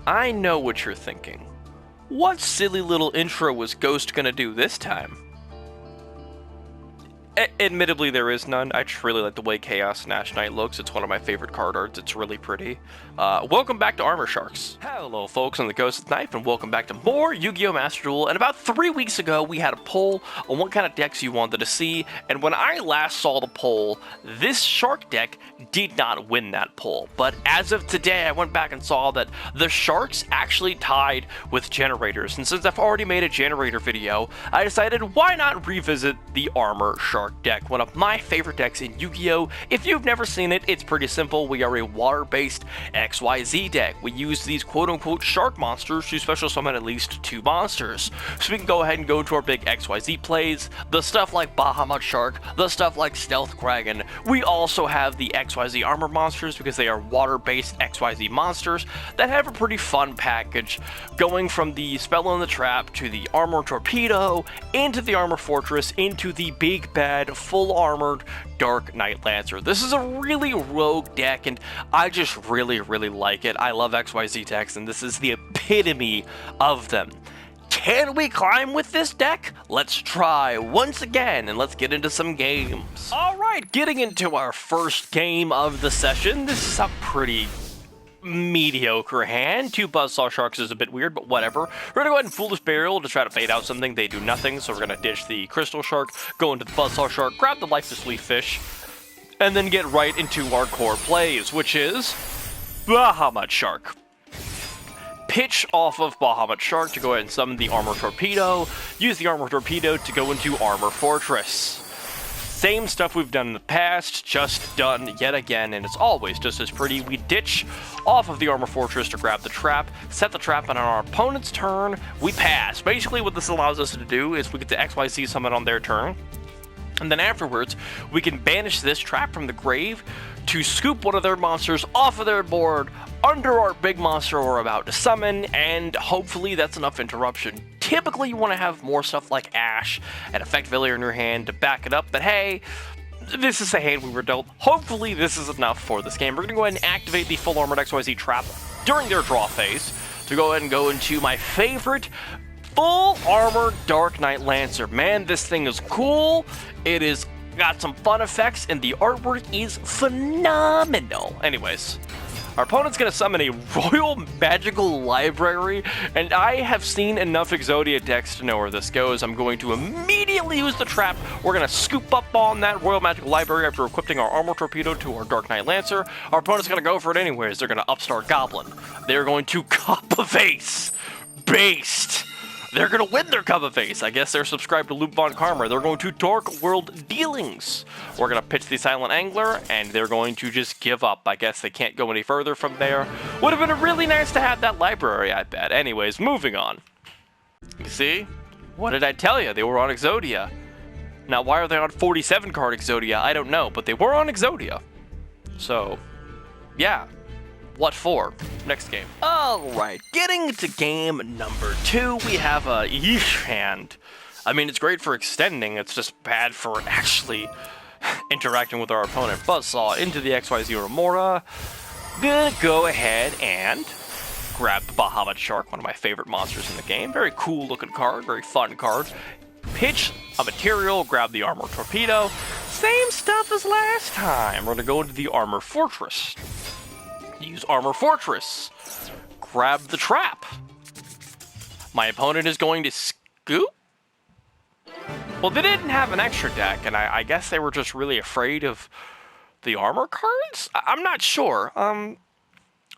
I know what you're thinking. What silly little intro was Ghost gonna do this time? Admittedly, there is none. I just really like the way Chaos Nash Knight looks. It's one of my favorite card arts. It's really pretty. Welcome back to Armor Sharks. Hello, folks, I'm the Ghost with Knife, and welcome back to more Yu-Gi-Oh! Master Duel. And about 3 weeks ago, we had a poll on what kind of decks you wanted to see. And when I last saw the poll, this Shark deck did not win that poll. But as of today, I went back and saw that the Sharks actually tied with Generators. And since I've already made a Generator video, I decided why not revisit the Armor Shark deck, one of my favorite decks in Yu-Gi-Oh! If you've never seen it, it's pretty simple. We are a water-based XYZ deck. We use these quote-unquote shark monsters to special summon at least 2 monsters. So we can go ahead and go into our big XYZ plays, the stuff like Bahamut Shark, the stuff like Stealth Dragon. We also have the XYZ armor monsters because they are water-based XYZ monsters that have a pretty fun package, going from the Spell on the Trap to the Armor Torpedo, into the Armor Fortress, into the big bad full armored Dark Knight Lancer. This is a really rogue deck, and I just really like it. I love XYZ decks, and this is the epitome of them. Can we climb with this deck? Let's try once again, and let's get into some games. Alright, getting into our first game of the session. This is a pretty mediocre hand. 2 Buzzsaw Sharks is a bit weird, but whatever. We're gonna go ahead and Foolish Burial to try to bait out something. They do nothing, so we're gonna ditch the Crystal Shark, go into the Buzzsaw Shark, grab the Lifeless Leaf Fish, and then get right into our core plays, which is Bahamut Shark. Pitch off of Bahamut Shark to go ahead and summon the Armor Torpedo, use the Armor Torpedo to go into Armor Fortress. Same stuff we've done in the past, just done yet again, and it's always just as pretty. We ditch off of the Armor Fortress to grab the trap, set the trap, and on our opponent's turn, we pass. Basically what this allows us to do is we get the XYZ summon on their turn, and then afterwards, we can banish this trap from the grave to scoop one of their monsters off of their board under our big monster we're about to summon, and hopefully that's enough interruption. Typically, you want to have more stuff like Ash and Effect Failure in your hand to back it up that, hey, this is the hand we were dealt. Hopefully, this is enough for this game. We're going to go ahead and activate the Full Armored XYZ trap during their draw phase to go ahead and go into my favorite Full Armored Dark Knight Lancer. Man, this thing is cool. It is got some fun effects, and the artwork is phenomenal. Anyways, our opponent's going to summon a Royal Magical Library, and I have seen enough Exodia decks to know where this goes. I'm going to immediately use the trap. We're going to scoop up on that Royal Magical Library after equipping our Armor Torpedo to our Dark Knight Lancer. Our opponent's going to go for it anyways. They're going to Upstart Goblin. They're going to Cup of Ace. Based. They're going to win their Cup of Ace. I guess they're subscribed to Loop Von Karma. They're going to Dark World Dealings. We're going to pitch the Silent Angler, and they're going to just give up. I guess they can't go any further from there. Would have been really nice to have that library, I bet. Anyways, moving on. You see? What did I tell you? They were on Exodia. Now, why are they on 47-card Exodia? I don't know, but they were on Exodia. So, yeah. What for? Next game. Alright, getting to game number 2, we have a yeesh hand. I mean, it's great for extending, it's just bad for actually interacting with our opponent. Buzzsaw into the XYZ Remora. Gonna go ahead and grab the Bahamut Shark, one of my favorite monsters in the game. Very cool looking card, very fun card. Pitch a material, grab the Armor Torpedo. Same stuff as last time. We're gonna go into the Armor Fortress. Use Armor Fortress. Grab the trap. My opponent is going to scoop? Well, they didn't have an extra deck, and I guess they were just really afraid of the armor cards? I'm not sure. What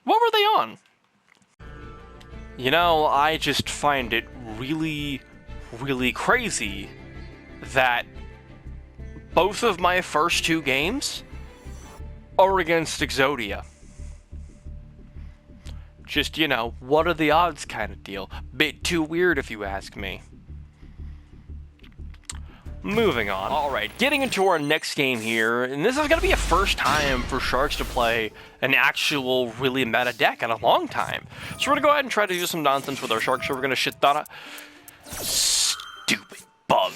were they on? You know, I just find it really crazy that both of my first 2 games are against Exodia. Just, you know, what are the odds kind of deal. Bit too weird if you ask me. Moving on. Alright, getting into our next game here, and this is going to be a first time for Sharks to play an actual really meta deck in a long time. So we're going to go ahead and try to do some nonsense with our Sharks, so we're going to shit on a stupid bug.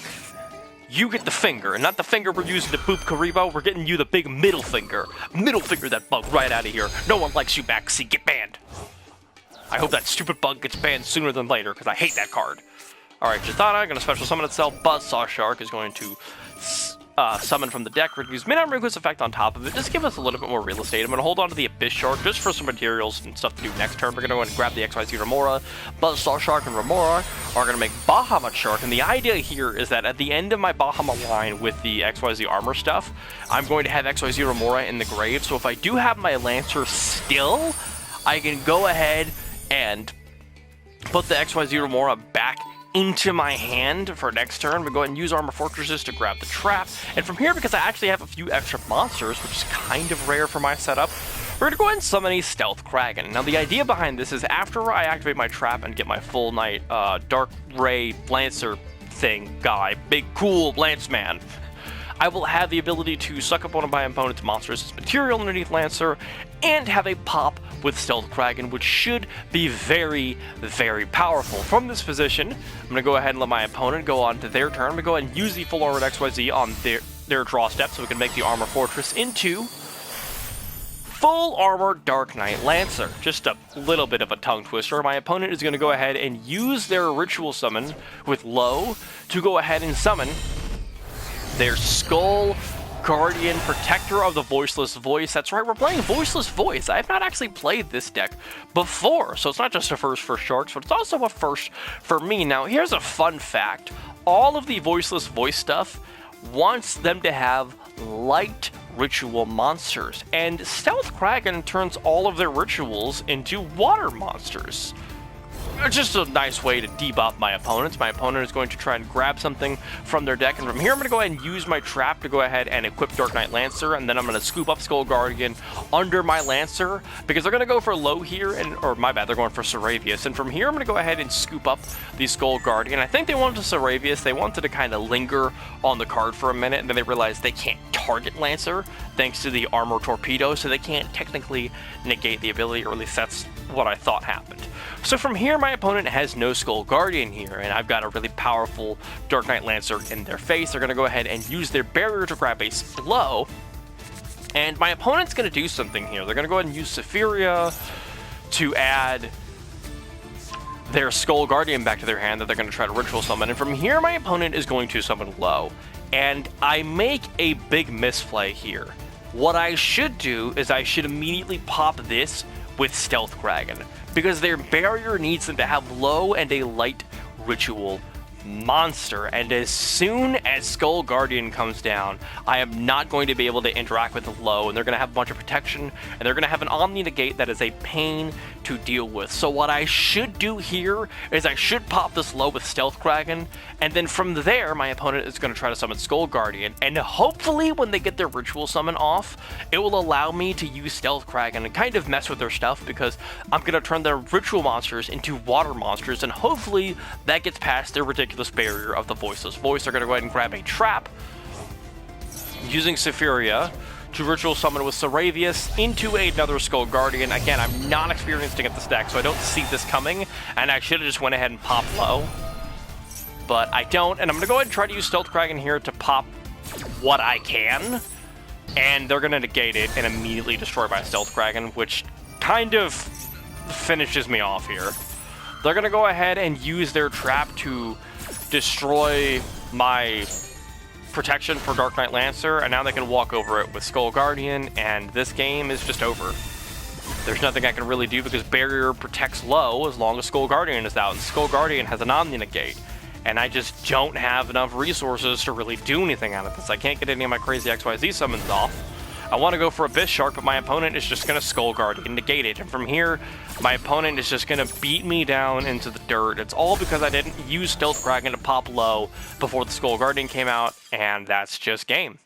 You get the finger, and not the finger we're using to boop Karibo. We're getting you the big middle finger. Middle finger that bug right out of here. No one likes you, Maxie. Get banned. I hope that stupid bug gets banned sooner than later, because I hate that card. Alright, Jithana, going to special summon itself. Buzzsaw Shark is going to summon from the deck. We're going to use Midnight Request effect on top of it. Just give us a little bit more real estate. I'm going to hold on to the Abyss Shark just for some materials and stuff to do next turn. We're going to go ahead and grab the XYZ Remora. Buzzsaw Shark and Remora are going to make Bahamut Shark. And the idea here is that at the end of my Bahamut line with the XYZ armor stuff, I'm going to have XYZ Remora in the grave. So if I do have my Lancer still, I can go ahead and put the XYZ Remora back into my hand for next turn. We go ahead and use Armor Fortresses to grab the trap. And from here, because I actually have a few extra monsters, which is kind of rare for my setup, we're going to go ahead and summon a Stealth Kraken. Now, the idea behind this is after I activate my trap and get my full night Dark Ray Lancer thing guy, big cool Lance Man, I will have the ability to suck up one of my opponent's monsters as material underneath Lancer and have a pop with Stealth Kraken, which should be very, very powerful. From this position, I'm going to go ahead and let my opponent go on to their turn. I'm going to go ahead and use the full armored XYZ on their draw step so we can make the Armor Fortress into full armored Dark Knight Lancer. Just a little bit of a tongue twister. My opponent is going to go ahead and use their ritual summon with Low to go ahead and summon their Skull Guardian, Protector of the Voiceless Voice. That's right, we're playing Voiceless Voice. I have not actually played this deck before, so it's not just a first for Sharks, but it's also a first for me. Now, here's a fun fact. All of the Voiceless Voice stuff wants them to have light ritual monsters, and Stealth Kraken turns all of their rituals into water monsters. Just a nice way to debuff my opponents. My opponent is going to try and grab something from their deck, and from here I'm going to go ahead and use my trap to go ahead and equip Dark Knight Lancer, and then I'm going to scoop up Skull Guardian under my Lancer, because they're going to go for Low here, or my bad, they're going for Saravius, and from here I'm going to go ahead and scoop up the Skull Guardian. I think they wanted to Saravius, they wanted to kind of linger on the card for a minute, and then they realized they can't target Lancer thanks to the Armor Torpedo, so they can't technically negate the ability, or at least that's what I thought happened. So from here, my opponent has no Skull Guardian here, and I've got a really powerful Dark Knight Lancer in their face. They're going to go ahead and use their barrier to grab a Slow, and my opponent's going to do something here. They're going to go ahead and use Sephiria to add their Skull Guardian back to their hand that they're going to try to ritual summon, and from here, my opponent is going to summon Low, and I make a big misplay here. What I should do is I should immediately pop this with Stealth Kraken, because their barrier needs them to have Low and a light ritual monster, and as soon as Skull Guardian comes down, I am not going to be able to interact with Low, and they're going to have a bunch of protection, and they're going to have an Omni Negate that is a pain to deal with. So what I should do here is I should pop this Low with Stealth Kraken, and then from there, my opponent is going to try to summon Skull Guardian, and hopefully when they get their ritual summon off, it will allow me to use Stealth Kraken and kind of mess with their stuff, because I'm going to turn their ritual monsters into water monsters, and hopefully that gets past their ridiculous barrier of the Voiceless Voice. They're going to go ahead and grab a trap using Sephiria to ritual summon with Saravius into another Skull Guardian. Again, I'm not experienced at this deck, so I don't see this coming, and I should have just went ahead and popped Low, but I don't, and I'm going to go ahead and try to use Stealth Kraken here to pop what I can, and they're going to negate it and immediately destroy my Stealth Kraken, which kind of finishes me off here. They're going to go ahead and use their trap to destroy my protection for Dark Knight Lancer, and now they can walk over it with Skull Guardian, and this game is just over. There's nothing I can really do because Barrier protects Low as long as Skull Guardian is out, and Skull Guardian has an Omni Negate, and I just don't have enough resources to really do anything out of this. I can't get any of my crazy XYZ summons off. I want to go for Abyss Shark, but my opponent is just going to Skull Guardian negate it, and from here, my opponent is just going to beat me down into the dirt. It's all because I didn't use Stealth Kraken to pop Low before the Skull Guardian came out, and that's just game.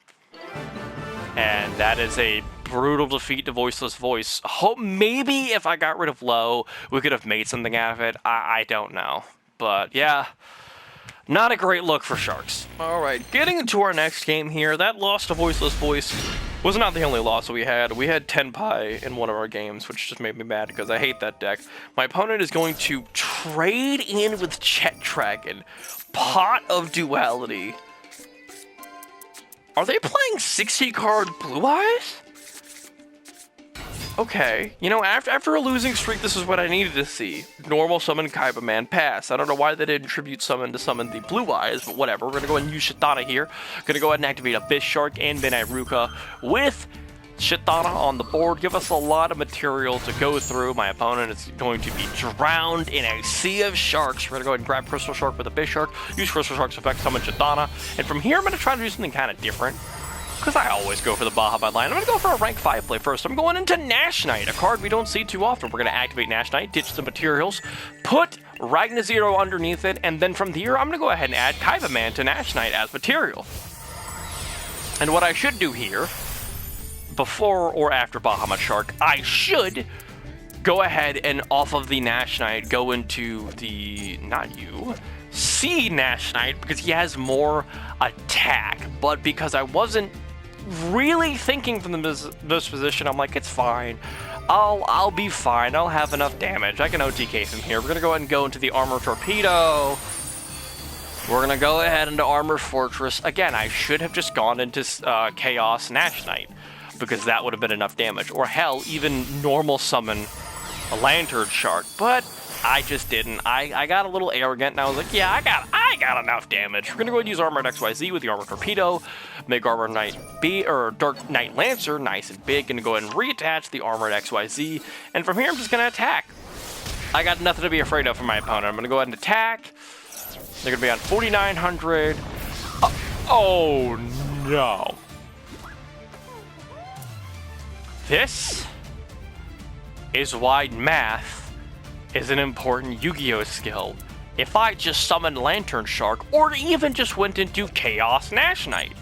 And that is a brutal defeat to Voiceless Voice. Maybe if I got rid of Low, we could have made something out of it. I don't know. But yeah, not a great look for Sharks. Alright, getting into our next game here, that loss to Voiceless Voice was not the only loss that we had. We had Tenpai in one of our games, which just made me mad because I hate that deck. My opponent is going to trade in with Chet Dragon. Pot of Duality. Are they playing 60-card Blue Eyes? Okay, you know, after a losing streak, this is what I needed to see. Normal summon Kaiba Man pass. I don't know why they didn't tribute summon to summon the Blue Eyes, but whatever. We're gonna go ahead and use Shitana here. Gonna go ahead and activate Abyss Shark and Midnight Ruka with Shitana on the board. Give us a lot of material to go through. My opponent is going to be drowned in a sea of sharks. We're gonna go ahead and grab Crystal Shark with Abyss Shark, use Crystal Shark's effect, summon Shitana, and from here I'm gonna try to do something kind of different. Because I always go for the Bahamut line. I'm going to go for a rank 5 play first. I'm going into Nash Knight, a card we don't see too often. We're going to activate Nash Knight, ditch the materials, put Ragna Zero underneath it, and then from here, I'm going to go ahead and add Kaiba Man to Nash Knight as material. And what I should do here, before or after Bahamut Shark, I should go ahead and off of the Nash Knight go into the, C Nash Knight, because he has more attack. But because I wasn't really thinking from this position, I'm like, it's fine. I'll be fine. I'll have enough damage. I can OTK from here. We're gonna go ahead and go into the Armor Torpedo. We're gonna go ahead into Armor Fortress. Again, I should have just gone into Chaos Nash Knight, because that would have been enough damage. Or hell, even normal summon a Lantern Shark. But I just didn't. I got a little arrogant, and I was like, yeah, I got enough damage. We're gonna go ahead and use Armored XYZ with the Armor Torpedo, make Armored Knight Dark Knight Lancer nice and big. Gonna go ahead and reattach the Armored XYZ, and from here I'm just gonna attack. I got nothing to be afraid of from my opponent. I'm gonna go ahead and attack. They're gonna be on 4,900. Oh no! This is why math is an important Yu-Gi-Oh skill. If I just summoned Lantern Shark, or even just went into Chaos Nash Knight,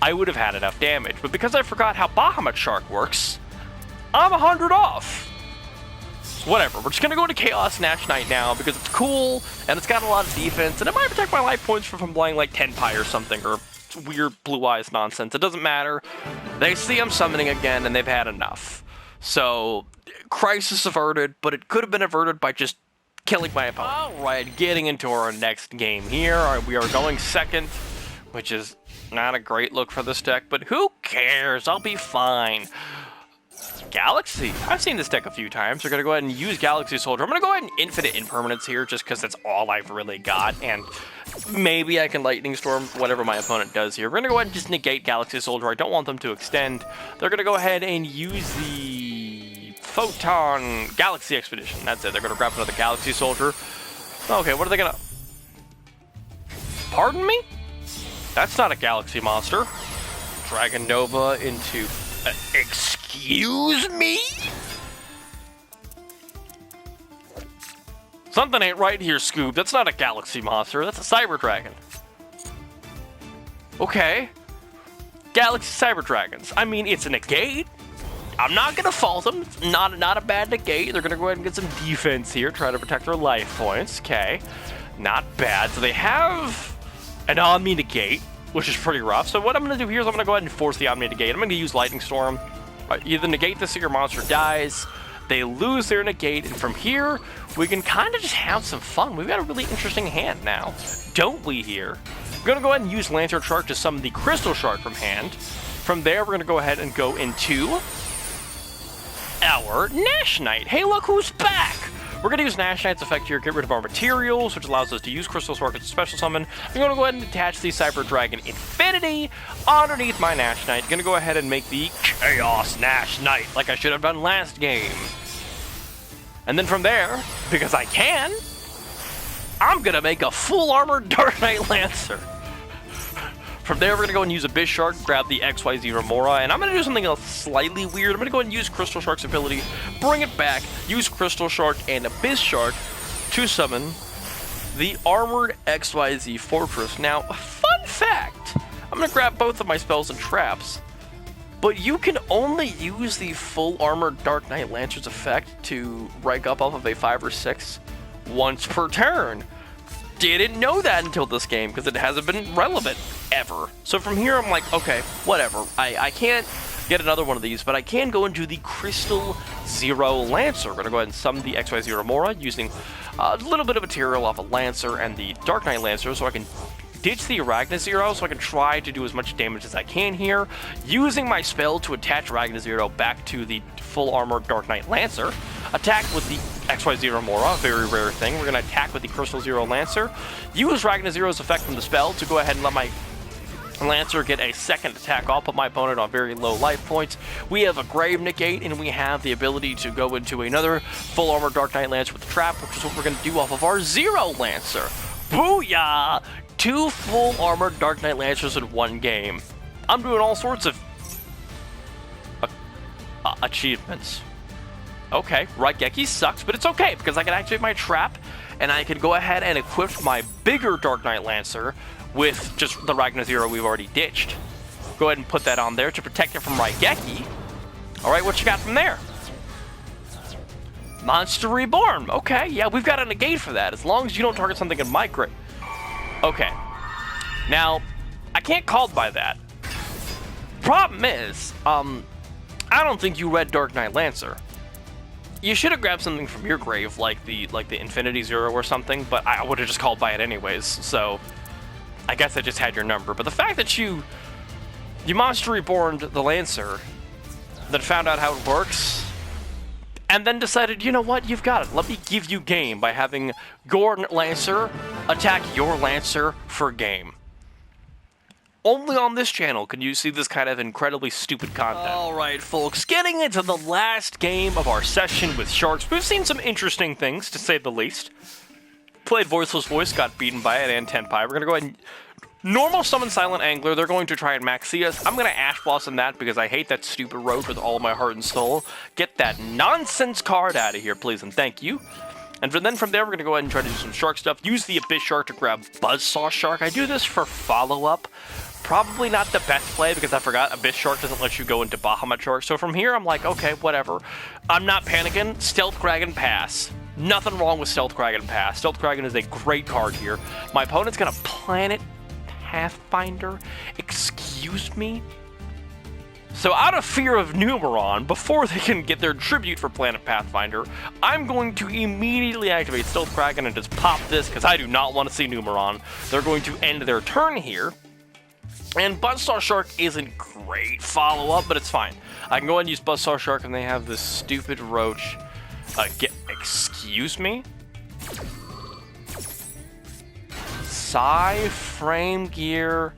I would have had enough damage. But because I forgot how Bahamut Shark works, I'm 100 off. Whatever, we're just gonna go into Chaos Nash Knight now, because it's cool, and it's got a lot of defense, and it might protect my life points from playing like Tenpai or something, or weird Blue Eyes nonsense. It doesn't matter. They see I'm summoning again, and they've had enough. So, crisis averted, but it could have been averted by just killing my opponent. Alright, getting into our next game here. We are going second, which is not a great look for this deck, but who cares? I'll be fine. Galaxy. I've seen this deck a few times. We're going to go ahead and use Galaxy Soldier. I'm going to go ahead and Infinite Impermanence here, just because that's all I've really got, and maybe I can Lightning Storm whatever my opponent does here. We're going to go ahead and just negate Galaxy Soldier. I don't want them to extend. They're going to go ahead and use the Photon Galaxy Expedition. That's it. They're going to grab another Galaxy Soldier. Okay, what are they going to... Pardon me? That's not a Galaxy monster. Dragon Nova into... excuse me? Something ain't right here, Scoob. That's not a Galaxy monster. That's a Cyber Dragon. Okay. Galaxy Cyber Dragons. I mean, it's a negate. I'm not going to fault them. It's not a bad negate. They're going to go ahead and get some defense here. Try to protect their life points. Okay. Not bad. So they have an Omni negate, which is pretty rough. So what I'm going to do here is I'm going to go ahead and force the Omni negate. I'm going to use Lightning Storm. Either negate this or your monster dies. They lose their negate, and from here, we can kind of just have some fun. We've got a really interesting hand now, don't we here? We're going to go ahead and use Lantern Shark to summon the Crystal Shark from hand. From there, we're going to go ahead and go into our Nash Knight. Hey, look who's back! We're going to use Nash Knight's effect here, get rid of our materials, which allows us to use Crystal Shark as a special summon. I'm going to go ahead and attach the Cyber Dragon Infinity underneath my Nash Knight. Going to go ahead and make the Chaos Nash Knight, like I should have done last game. And then from there, because I can, I'm going to make a full armored Dark Knight Lancer. From there, we're going to go and use Abyss Shark, grab the XYZ Remora, and I'm going to do something else slightly weird. I'm going to go ahead and use Crystal Shark's ability, bring it back, use Crystal Shark and Abyss Shark to summon the Armored XYZ Fortress. Now, fun fact, I'm going to grab both of my spells and traps, but you can only use the full Armored Dark Knight Lancer's effect to rank up off of a 5 or 6 once per turn. Didn't know that until this game, because it hasn't been relevant ever. So from here, I'm like, okay, whatever. I can't get another one of these, but I can go into the Crystal Zero Lancer. We're going to go ahead and summon the XYZ Remora using a little bit of material off a Lancer and the Dark Knight Lancer, so I can ditch the Arachna Zero so I can try to do as much damage as I can here, using my spell to attach Arachna Zero back to the full armor Dark Knight Lancer. Attack with the XY0 Mora, very rare thing. We're going to attack with the Crystal Zero Lancer. Use Arachna Zero's effect from the spell to go ahead and let my Lancer get a second attack off, put my opponent on very low life points. We have a Grave Negate, and we have the ability to go into another full armor Dark Knight Lancer with the Trap, which is what we're going to do off of our Zero Lancer. Booyah! 2 full armor Dark Knight Lancers in one game. I'm doing all sorts of achievements. Okay, Raigeki sucks, but it's okay, because I can activate my Trap, and I can go ahead and equip my bigger Dark Knight Lancer with just the Arachna Zero we've already ditched. Go ahead and put that on there to protect it from Raigeki. Alright, what you got from there? Monster Reborn. Okay, yeah, we've got a negate for that, as long as you don't target something in my grave. Okay. Now, I can't call by that. Problem is, I don't think you read Dark Knight Lancer. You should have grabbed something from your grave, like the Infinity Zero or something, but I would have just called by it anyways, so I guess I just had your number. But the fact that you Monster Reborned the Lancer, then found out how it works, and then decided, you know what, you've got it. Let me give you game by having Gordon Lancer attack your Lancer for game. Only on this channel can you see this kind of incredibly stupid content. Alright folks, getting into the last game of our session with Sharks. We've seen some interesting things, to say the least. Played Voiceless Voice, got beaten by it, and Tenpai. We're going to go ahead and normal summon Silent Angler. They're going to try and maxi us. I'm going to Ash Blossom that because I hate that stupid road with all my heart and soul. Get that nonsense card out of here, please, and thank you. And then from there, we're going to go ahead and try to do some Shark stuff. Use the Abyss Shark to grab Buzzsaw Shark. I do this for follow-up. Probably not the best play because I forgot Abyss Shark doesn't let you go into Bahamut Shark. So from here, I'm like, okay, whatever. I'm not panicking. Stealth Kraken pass. Nothing wrong with Stealth Kraken pass. Stealth Kraken is a great card here. My opponent's going to Planet Pathfinder. Excuse me? So out of fear of Numeron, before they can get their tribute for Planet Pathfinder, I'm going to immediately activate Stealth Kraken and just pop this because I do not want to see Numeron. They're going to end their turn here. And Buzzsaw Shark isn't great follow-up, but it's fine. I can go ahead and use Buzzsaw Shark, and they have this stupid roach. Excuse me? Frame Gear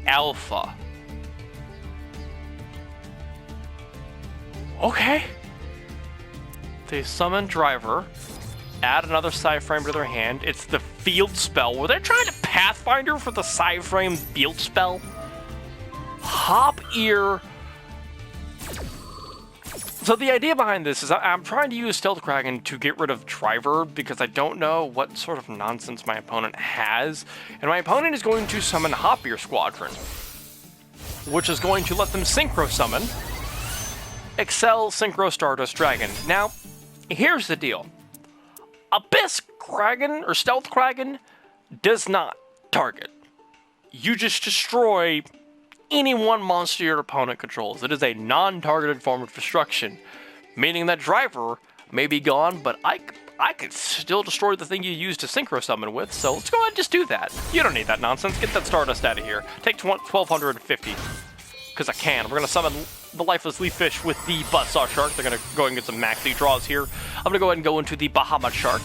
Alpha. Okay. They summon Driver. Add another Frame to their hand. It's the field spell. Were they trying to Pathfinder for the Frame field spell? Hop Ear. So the idea behind this is I'm trying to use Stealth Kraken to get rid of Driver because I don't know what sort of nonsense my opponent has. And my opponent is going to summon Hop Ear Squadron, which is going to let them Synchro Summon Excel Synchro Stardust Dragon. Now, here's the deal. Abyss Kraken, or Stealth Kraken, does not target. You just destroy any one monster your opponent controls. It is a non-targeted form of destruction, meaning that Driver may be gone, but I could still destroy the thing you used to Synchro Summon with, so let's go ahead and just do that. You don't need that nonsense. Get that Stardust out of here. Take 1,250, because I can. We're going to summon the Lifeless Leaf Fish with the Buzzsaw Shark. They're going to go ahead and get some maxi draws here. I'm going to go ahead and go into the Bahamut Shark.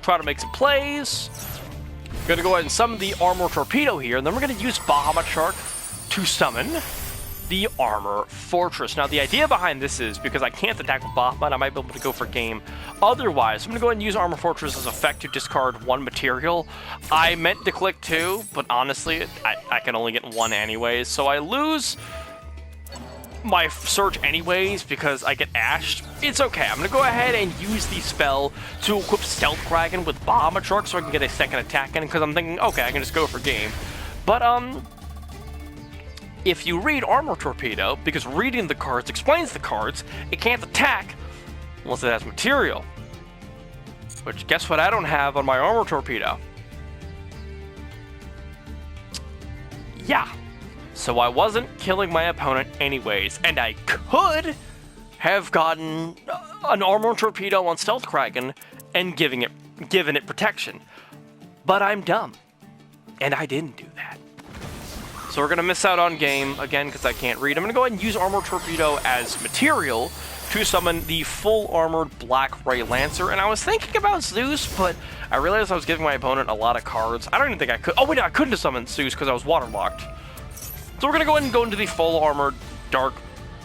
Try to make some plays. Going to go ahead and summon the Armor Torpedo here, and then we're going to use Bahamut Shark to summon the Armor Fortress. Now, the idea behind this is, because I can't attack with Bahamut, I might be able to go for game. Otherwise, I'm going to go ahead and use Armor Fortress's effect to discard one material. I meant to click two, but honestly, I can only get one anyways, so I lose my search anyways because I get ashed. It's okay. I'm going to go ahead and use the spell to equip Stealth Kraken with Bahamut Shark so I can get a second attack in because I'm thinking, okay, I can just go for game. But, if you read Armor Torpedo, because reading the cards explains the cards, it can't attack unless it has material. Which, guess what I don't have on my Armor Torpedo? Yeah. So I wasn't killing my opponent anyways, and I could have gotten an Armor Torpedo on Stealth Kraken and given it protection. But I'm dumb. and I didn't do that. So we're going to miss out on game, again, because I can't read. I'm going to go ahead and use Armor Torpedo as material to summon the full armored Black Ray Lancer, and I was thinking about Zeus, but I realized I was giving my opponent a lot of cards. I don't even think I could. Oh wait, I couldn't have summoned Zeus because I was waterlocked. So we're gonna go ahead and go into the full armored Dark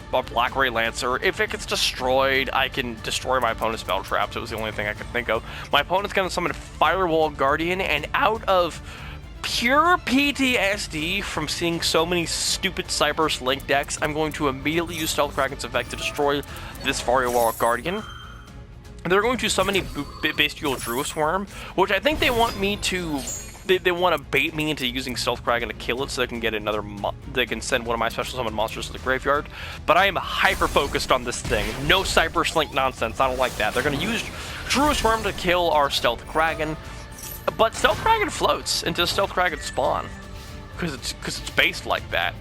Black Ray Lancer. If it gets destroyed, I can destroy my opponent's spell traps. It was the only thing I could think of. My opponent's gonna summon Firewall Guardian, and out of pure PTSD from seeing so many stupid Cyberse Link decks, I'm going to immediately use Stealth Kraken's effect to destroy this Firewall Guardian. They're going to summon a Bestial Druid Swarm, which I think they want me to... They want to bait me into using Stealth Kraken to kill it so they can get another... They can send one of my special summon monsters to the graveyard. But I am hyper-focused on this thing. No Cyberse Link nonsense. I don't like that. They're going to use Druid Swarm to kill our Stealth Kraken. But Stealth Kraken floats into Stealth Kraken spawn, because it's based like that.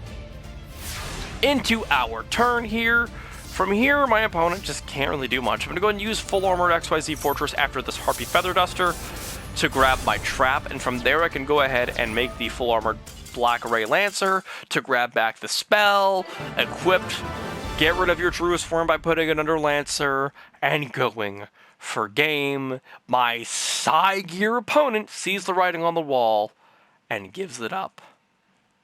Into our turn here. From here, my opponent just can't really do much. I'm going to go ahead and use Full Armored XYZ Fortress after this Harpy Feather Duster to grab my trap, and from there I can go ahead and make the Full Armored Black Ray Lancer to grab back the spell, equipped, get rid of your Druid Form by putting it under Lancer, and going for game. My Psy-Gear opponent sees the writing on the wall and gives it up.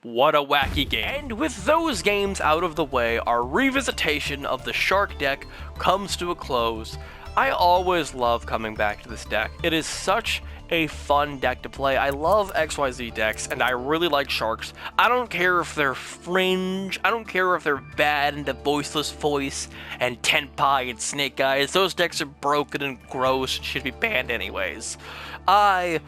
What a wacky game. And with those games out of the way, our revisitation of the Shark deck comes to a close. I always love coming back to this deck. It is such a fun deck to play. I love XYZ decks, and I really like Sharks. I don't care if they're fringe, I don't care if they're bad into Voiceless Voice and Tenpai and Snake Eyes. Those decks are broken and gross and should be banned anyways. I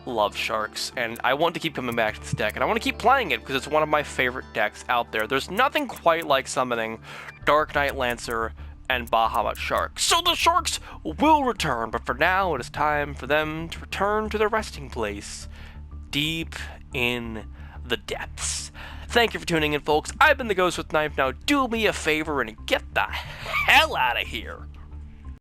love Sharks, and I want to keep coming back to this deck, and I want to keep playing it because it's one of my favorite decks out there. There's nothing quite like summoning Dark Knight Lancer and Bahamut Shark. So the Sharks will return, but for now it is time for them to return to their resting place deep in the depths. Thank you for tuning in, folks. I've been the Ghost with Knife. Now do me a favor and get the hell out of here.